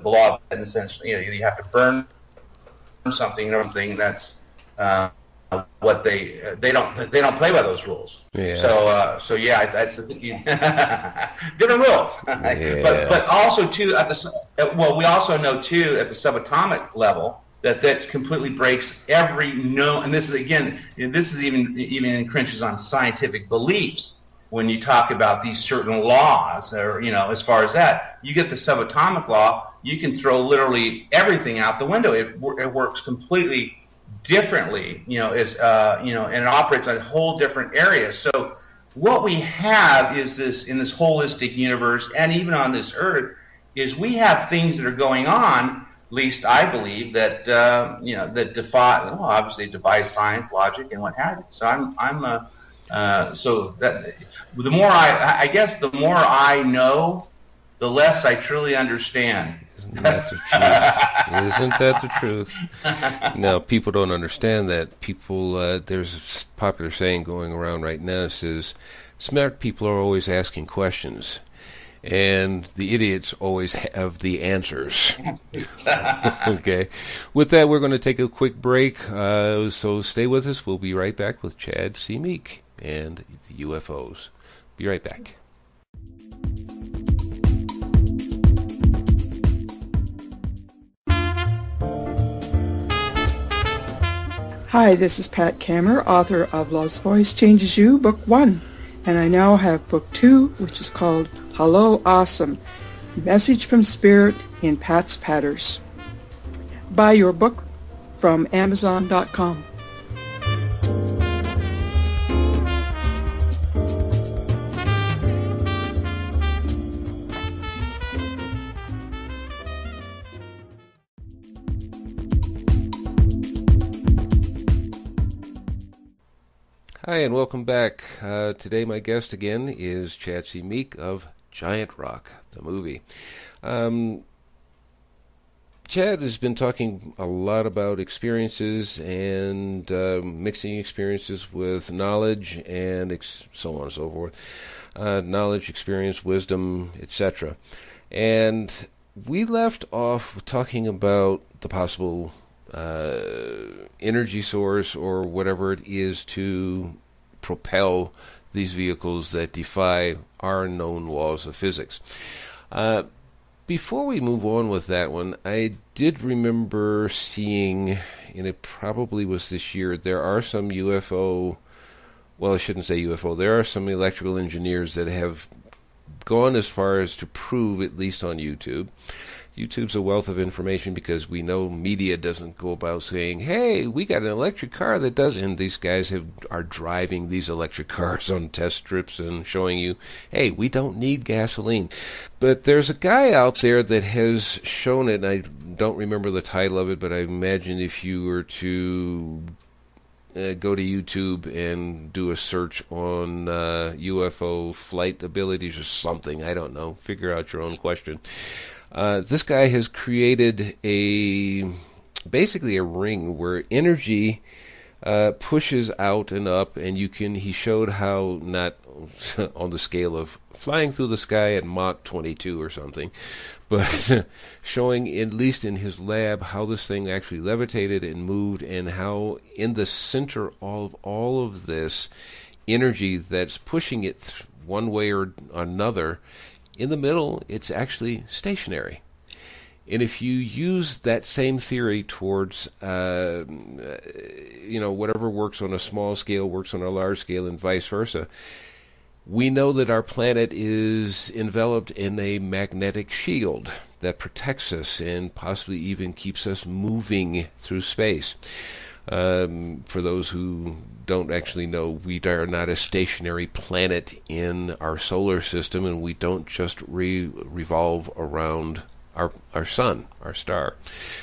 law of, in a sense, you have to burn something that's what they don't play by those rules. Yeah. So yeah, that's different rules. Yeah. But also too we also know too at the subatomic level that completely breaks every known. And this is even encroaches on scientific beliefs. When you talk about these certain laws, or as far as that, you get the subatomic law, you can throw literally everything out the window. It works completely differently, and it operates on a whole different area. So what we have is this, in this holistic universe, and even on this earth, is we have things that are going on, at least I believe, that that defy science, logic, and what have you. So so that the more the more I know, the less I truly understand. Isn't that the truth? Isn't that the truth? Now, people don't understand that. People, there's a popular saying going around right now that says, smart people are always asking questions, and the idiots always have the answers. Okay. With that, we're going to take a quick break, so stay with us. We'll be right back with Chad C. Meek and the UFOs. Be right back. Hi, this is Pat Kammer, author of Love's Voice Changes You, Book 1. And I now have Book 2, which is called Hello Awesome, Message from Spirit in Pat's Patters. Buy your book from Amazon.com. Hi, and welcome back. Today my guest again is Chad C. Meek of Giant Rock, the movie. Chad has been talking a lot about experiences and mixing experiences with knowledge and so on and so forth. Knowledge, experience, wisdom, etc. And we left off talking about the possible energy source or whatever it is to propel these vehicles that defy our known laws of physics. Before we move on with that one, I did remember seeing, and it probably was this year, there are some UFO, well, I shouldn't say UFO, there are some electrical engineers that have gone as far as to prove, at least on YouTube. YouTube's a wealth of information because we know media doesn't go about saying, hey, we got an electric car that does, and these guys are driving these electric cars on test strips and showing you, hey, we don't need gasoline. But there's a guy out there that has shown it, and I don't remember the title of it, but I imagine if you were to go to YouTube and do a search on UFO flight abilities or something, I don't know, figure out your own question. This guy has created basically a ring where energy pushes out and up, and he showed how, not on the scale of flying through the sky at Mach 22 or something, but showing, at least in his lab, how this thing actually levitated and moved, and how in the center of all of this energy that's pushing it one way or another, in the middle, it's actually stationary. And if you use that same theory towards, whatever works on a small scale works on a large scale and vice versa, we know that our planet is enveloped in a magnetic shield that protects us and possibly even keeps us moving through space. For those who don't actually know, we are not a stationary planet in our solar system, and we don't just revolve around our sun, our star.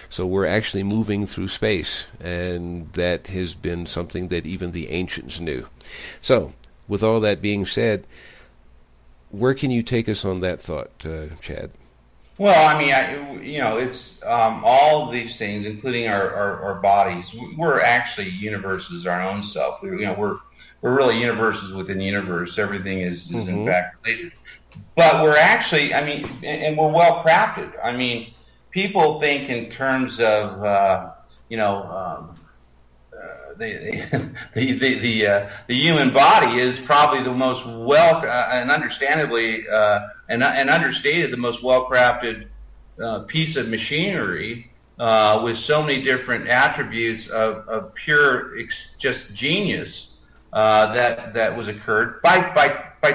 So we're actually moving through space, and that has been something that even the ancients knew. So, with all that being said, where can you take us on that thought, Chad? Well, I mean, it's all of these things, including our bodies. We're actually universes, our own self. We're really universes within the universe. Everything is in fact related. But we're actually, I mean, and we're well crafted. I mean, people think in terms of, the human body is probably the most and understandably and understated the most well-crafted piece of machinery with so many different attributes of pure just genius that was occurred by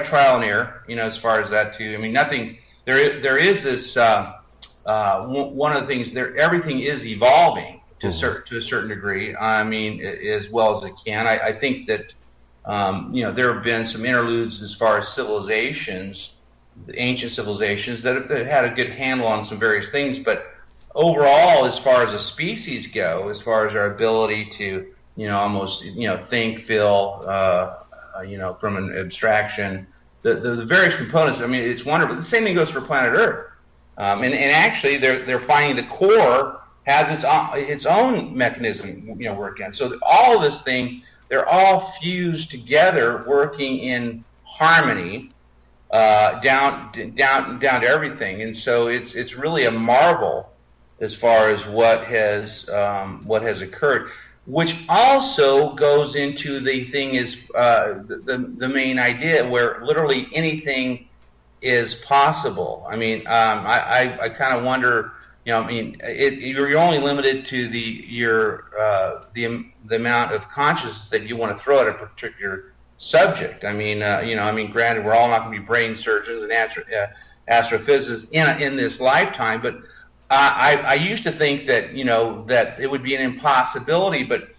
trial and error. As far as that too. I mean, nothing. There is this one of the things. Everything is evolving to a certain degree. I mean, as well as it can. I think that there have been some interludes as far as civilizations, the ancient civilizations that have had a good handle on some various things. But overall, as far as a species go, as far as our ability to almost think, feel, from an abstraction, the various components. I mean, it's wonderful. The same thing goes for planet Earth. And actually, they're finding the core has its own mechanism, working. So all of this thing, they're all fused together, working in harmony, down to everything. And so it's really a marvel as far as what has occurred. Which also goes into the thing is the main idea where literally anything is possible. I mean, I kind of wonder. You're only limited to the amount of consciousness that you want to throw at a particular subject. I mean, granted, we're all not going to be brain surgeons and astrophysicists in this lifetime, but I used to think that that it would be an impossibility, but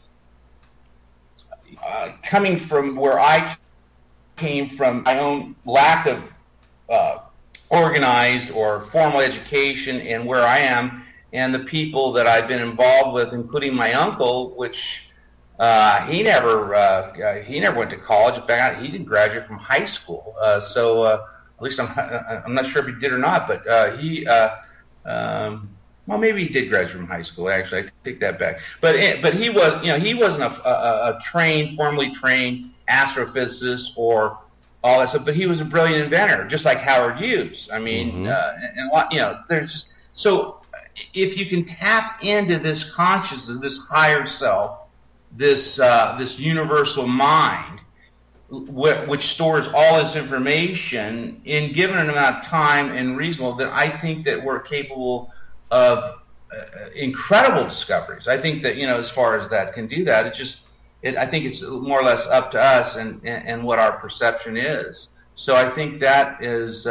coming from where I came from, my own lack of organized or formal education, and where I am, and the people that I've been involved with, including my uncle, which he never went to college. In fact, he didn't graduate from high school. So at least I'm not sure if he did or not, but he. Well, maybe he did graduate from high school. Actually, I take that back. But he was, he wasn't a formally trained astrophysicist or all that stuff. But he was a brilliant inventor, just like Howard Hughes. I mean, there's just, so if you can tap into this consciousness, this higher self, this universal mind, which stores all this information in given an amount of time and reasonable, then I think that we're capable of incredible discoveries. I think that as far as that can do that, I think it's more or less up to us and what our perception is. So I think that is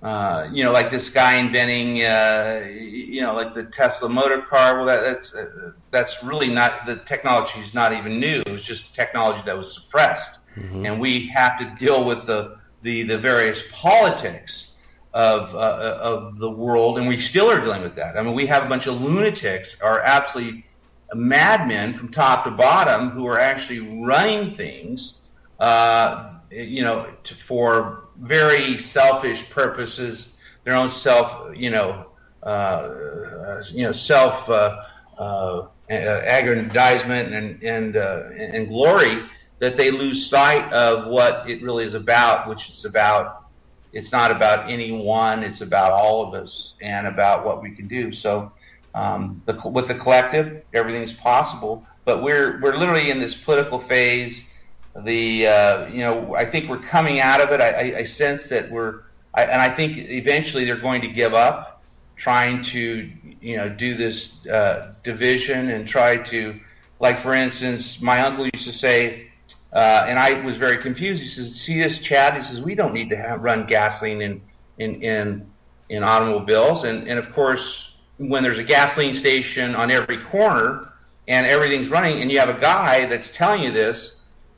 like this guy inventing like the Tesla motor car. Well, that's really not, the technology is not even new. It was just technology that was suppressed. And we have to deal with the various politics of the world, and we still are dealing with that. I mean, we have a bunch of lunatics, or absolutely madmen from top to bottom, who are actually running things, for very selfish purposes, their own self-aggrandizement and glory, that they lose sight of what it really is about, which is about. It's not about anyone. It's about all of us and about what we can do. So, with the collective, everything's possible. But we're literally in this political phase. I think we're coming out of it. I sense that and I think eventually they're going to give up trying to do this division and try to, like, for instance, my uncle used to say. And I was very confused. He says, "See this, Chad?" He says, "We don't need to run gasoline in automobiles." And of course, when there's a gasoline station on every corner and everything's running, and you have a guy that's telling you this,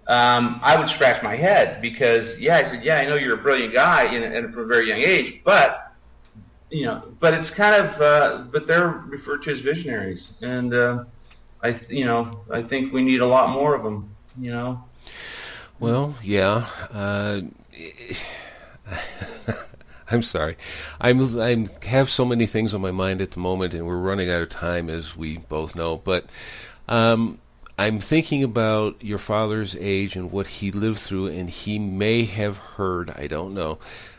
I would scratch my head because, I said, I know you're a brilliant guy and from a very young age, but but it's kind of, but they're referred to as visionaries, and I think we need a lot more of them. Well, yeah. I'm sorry. I have so many things on my mind at the moment, and we're running out of time, as we both know. But I'm thinking about your father's age and what he lived through, and he may have heard, I don't know,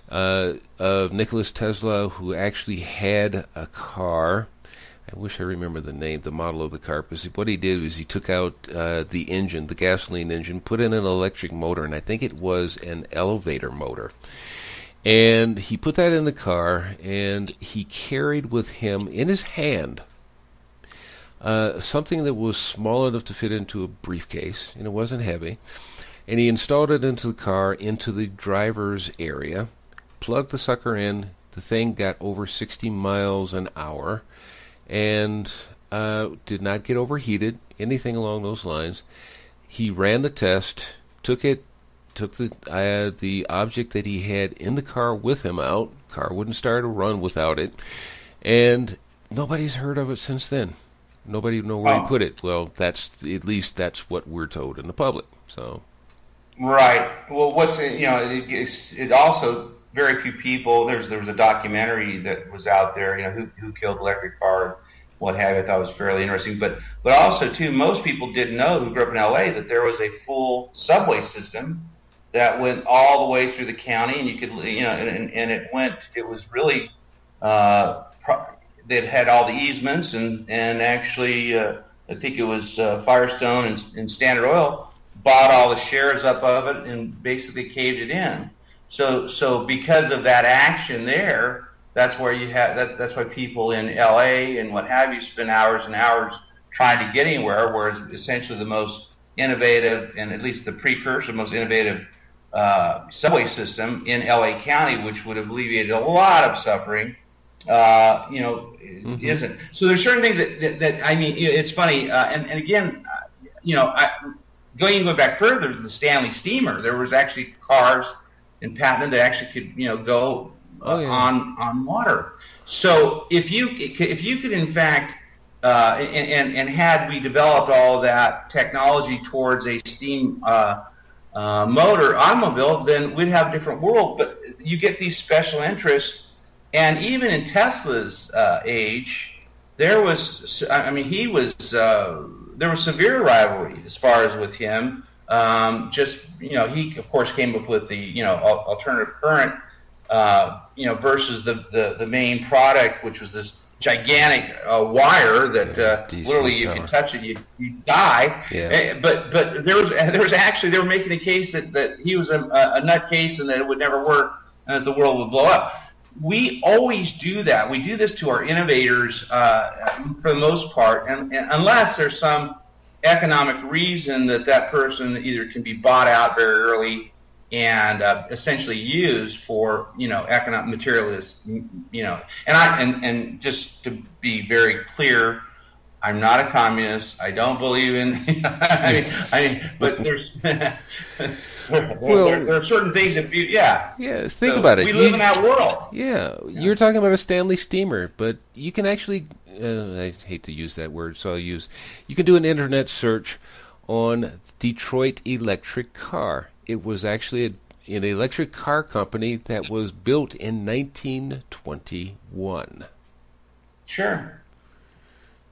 of Nikola Tesla, who actually had a car. I wish I remember the model of the car, because what he did was he took out the engine, the gasoline engine, put in an electric motor, and I think it was an elevator motor. And he put that in the car, and he carried with him in his hand something that was small enough to fit into a briefcase, and it wasn't heavy. And he installed it into the car, into the driver's area, plugged the sucker in. The thing got over 60 miles an hour, and did not get overheated, anything along those lines. He ran the test, took the object that he had in the car with him out. Car wouldn't start or run without it, and nobody's heard of it since then. Nobody know where he put it. Well, that's what we're told in the public. So, right. Well, it also, very few people. There was a documentary that was out there. Who killed electric car, what have you. I thought it was fairly interesting. But also too, most people didn't know, who grew up in L.A., that there was a full subway system that went all the way through the county, and you could, and it was really, that had all the easements, and actually, I think it was Firestone and Standard Oil bought all the shares up of it and basically caved it in. So because of that action there, that's where you have that's why people in LA and what have you spend hours and hours trying to get anywhere, whereas essentially the most innovative, and at least the precursor, most innovative subway system in LA County, which would have alleviated a lot of suffering, isn't. So there's certain things that I mean, it's funny, and again, going back further, the Stanley Steamer, there was actually cars in patent that actually could go on water. So if you could in fact and had we developed all of that technology towards a steam motor automobile, then we'd have a different world. But you get these special interests, and even in Tesla's age, there was there was severe rivalry as far as with him. He of course came up with the alternative current versus the main product, which was this gigantic wire that literally you can touch it, you die. Yeah. But there was actually, they were making a case that he was a nutcase and that it would never work and that the world would blow up. We always do that. We do this to our innovators for the most part, and unless there's some economic reason that person either can be bought out very early and essentially used for economic materialist, and just to be very clear, I'm not a communist. I don't believe in but there's there are certain things that think about it. We live in that world. You're talking about a Stanley Steamer, but you can actually I hate to use that word, so you can do an internet search on Detroit electric car. It was actually an electric car company that was built in 1921. Sure.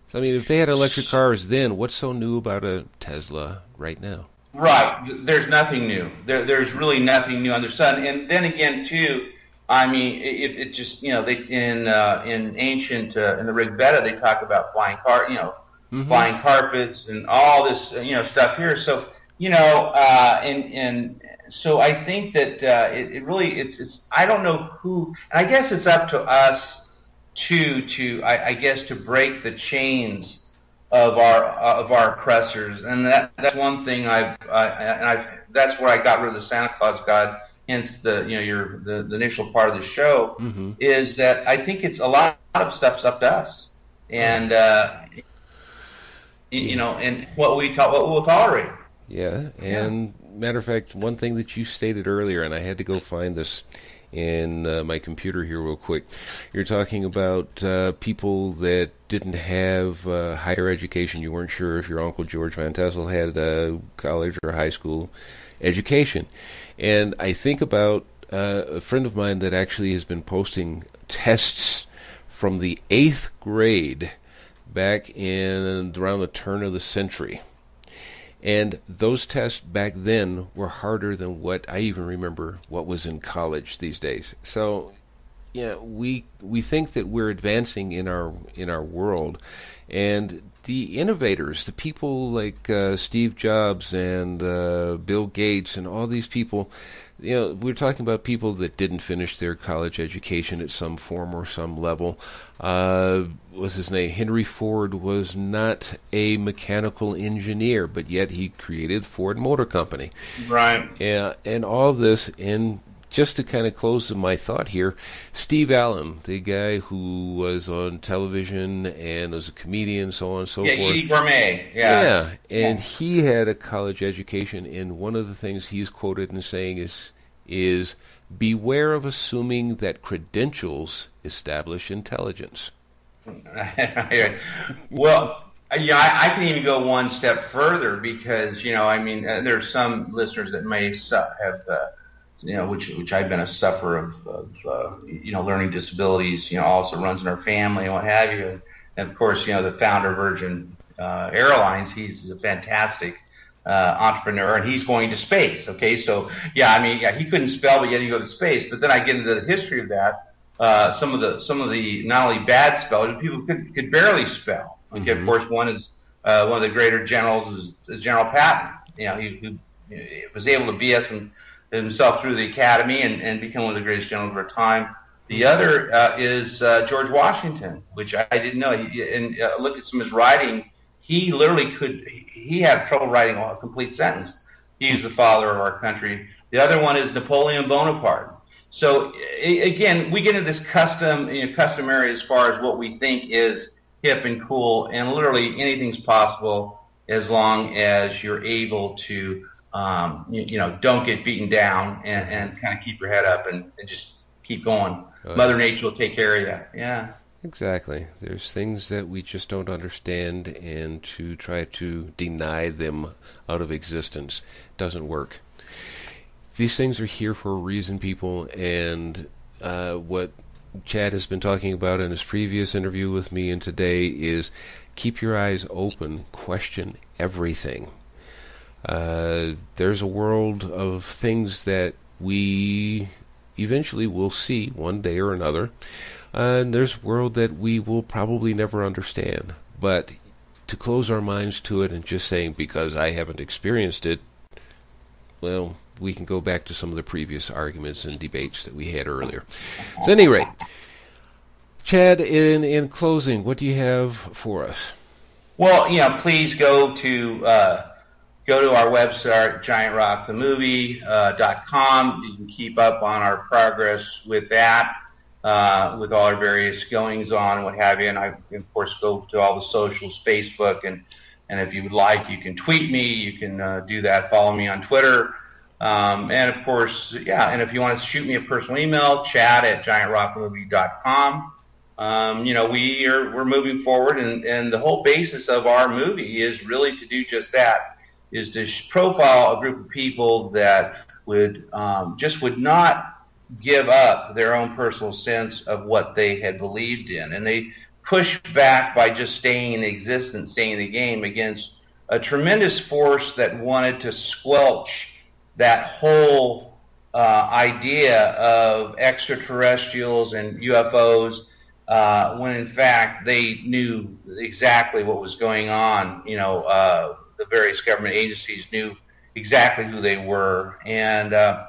So, I mean, if they had electric cars then, what's so new about a Tesla right now? Right. There's nothing new. There's really nothing new under the sun. And then again, too, I mean, it just, they in ancient, in the Rig Veda, they talk about flying flying carpets and all this, stuff here. So, and so I think that it really, it's I don't know who, and I guess it's up to us to break the chains of our oppressors, and that's one thing that's where I got rid of the Santa Claus God. Hence the the initial part of the show is that I think it's a lot of stuff's up to us, and and what we'll tolerate. Yeah, and matter of fact, one thing that you stated earlier, and I had to go find this in my computer here real quick. You're talking about people that didn't have higher education. You weren't sure if your Uncle George Van Tassel had a college or a high school education. And I think about a friend of mine that actually has been posting tests from the 8th grade back in around the turn of the century. And those tests back then were harder than what I even remember what was in college these days. So, yeah, we think that we're advancing in our world, and the innovators, the people like Steve Jobs and Bill Gates and all these people, we're talking about people that didn't finish their college education at some form or some level. What's his name? Henry Ford was not a mechanical engineer, but yet he created Ford Motor Company. Right. Yeah, and all this, and just to kind of close my thought here, Steve Allen, the guy who was on television and was a comedian, so on and so forth. Eddie Gourmet. Yeah, and he had a college education, and one of the things he's quoted in saying is beware of assuming that credentials establish intelligence. Well, I can even go one step further because, there's some listeners that may have, which I've been a sufferer of learning disabilities, also runs in our family and what have you. And of course, the founder of Virgin Airlines, he's a fantastic entrepreneur, and he's going to space. Okay, so he couldn't spell, but yet he go to space. But then I get into the history of that. Some of the not only bad spellers, people could barely spell. Okay, mm-hmm. Of course, one of the greater generals is General Patton. He was able to BS himself through the academy and become one of the greatest generals of our time. The other is George Washington, which I didn't know. Look at some of his writing. He literally he had trouble writing a complete sentence. He's the father of our country. The other one is Napoleon Bonaparte. So again, we get into this customary as far as what we think is hip and cool, and literally anything's possible as long as you're able to, don't get beaten down and kind of keep your head up and just keep going. Mother Nature will take care of you. Yeah. Exactly. There's things that we just don't understand, and to try to deny them out of existence doesn't work. These things are here for a reason, people, and what Chad has been talking about in his previous interview with me and today is keep your eyes open, question everything. There's a world of things that we eventually will see one day or another, and there's a world that we will probably never understand. But to close our minds to it and just saying, because I haven't experienced it, well, we can go back to some of the previous arguments and debates that we had earlier. So, at any rate, Chad, in closing, what do you have for us? Well, please go to our website, giantrockthemovie.com. You can keep up on our progress with that, with all our various goings on and what have you. And I, of course, go to all the socials, Facebook, and if you would like, you can tweet me. You can do that. Follow me on Twitter. And of course, and if you want to shoot me a personal email, chad@giantrockthemovie.com. We're moving forward, and the whole basis of our movie is really to do just that, is to profile a group of people that would not give up their own personal sense of what they had believed in, and they push back by just staying in existence, staying in the game against a tremendous force that wanted to squelch that whole idea of extraterrestrials and UFOs, when in fact they knew exactly what was going on. The various government agencies knew exactly who they were, and that's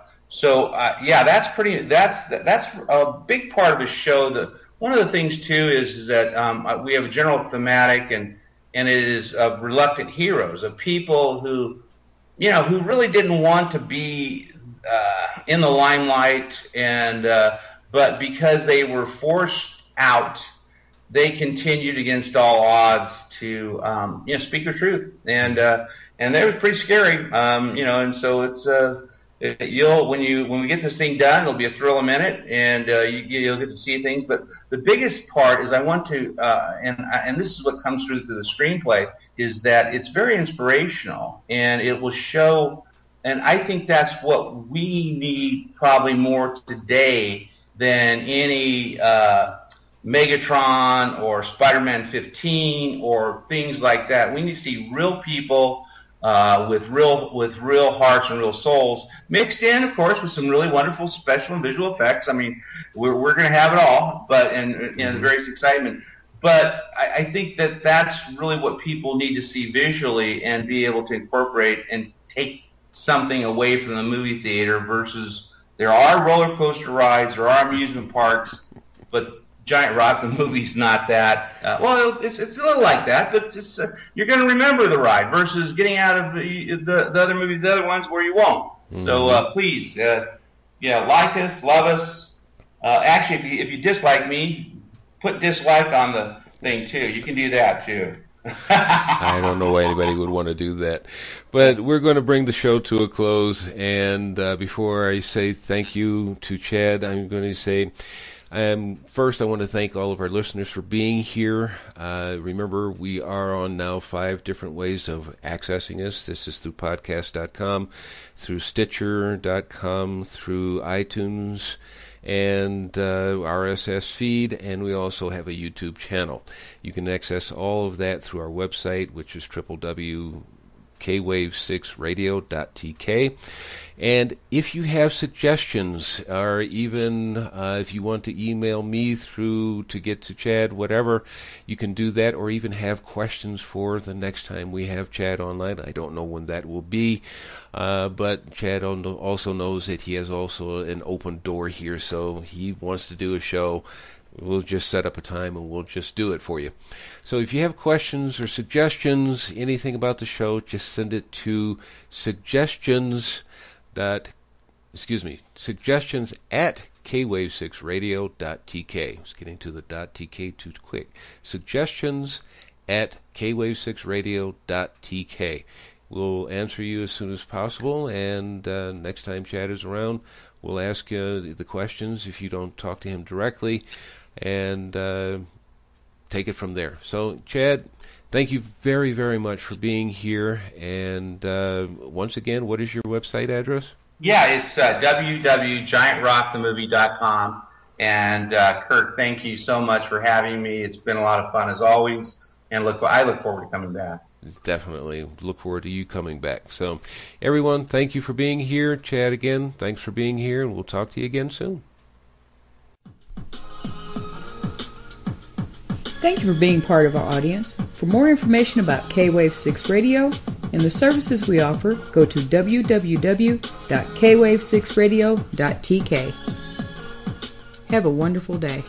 a big part of the show. One of the things too is that we have a general thematic, and it is of reluctant heroes, of people who really didn't want to be in the limelight, but because they were forced out, they continued against all odds to speak the truth, and they were pretty scary, and so when we get this thing done, it'll be a thrill a minute, and you'll get to see things. But the biggest part is I want to, and this is what comes through the screenplay, is that it's very inspirational, and it will show. And I think that's what we need probably more today than any Megatron or Spider-Man 15 or things like that. We need to see real people with real hearts and real souls, mixed in, of course, with some really wonderful special and visual effects. I mean, we're going to have it all, but and the various excitement. But I think that that's really what people need to see visually and be able to incorporate and take something away from the movie theater versus there are roller coaster rides, there are amusement parks, but Giant Rock, the movie's not that. Well, it's a little like that, but it's, you're going to remember the ride versus getting out of the other movies, the other ones where you won't. Mm-hmm. So please, like us, love us. Actually, if you dislike me, put dislike on the thing too. You can do that too. I don't know why anybody would want to do that. But we're going to bring the show to a close. And before I say thank you to Chad, I'm going to say, first, I want to thank all of our listeners for being here. Remember, we are on now 5 different ways of accessing us. This is through podcast.com, through Stitcher.com, through iTunes, and RSS feed, and we also have a YouTube channel. You can access all of that through our website, which is www.kwave6radio.tk. And if you have suggestions, or even if you want to email me through to get to Chad, whatever, you can do that, or even have questions for the next time we have Chad online. I don't know when that will be, but Chad also knows that he has also an open door here, so he wants to do a show. We'll just set up a time and we'll just do it for you. So if you have questions or suggestions, anything about the show, just send it to suggestions at kwave6radio.tk. I was getting to the .tk too quick. Suggestions at kwave6radio.tk. We'll answer you as soon as possible, and next time Chad is around, we'll ask you the questions if you don't talk to him directly, and take it from there. So, Chad, thank you very, very much for being here. And once again, what is your website address? Yeah, it's www.giantrockthemovie.com. And Kurt, thank you so much for having me. It's been a lot of fun as always, and I look forward to coming back. Definitely look forward to you coming back. So, everyone, thank you for being here. Chad, again, thanks for being here, and we'll talk to you again soon. Thank you for being part of our audience. For more information about K-Wave 6 Radio and the services we offer, go to www.kwave6radio.tk. Have a wonderful day.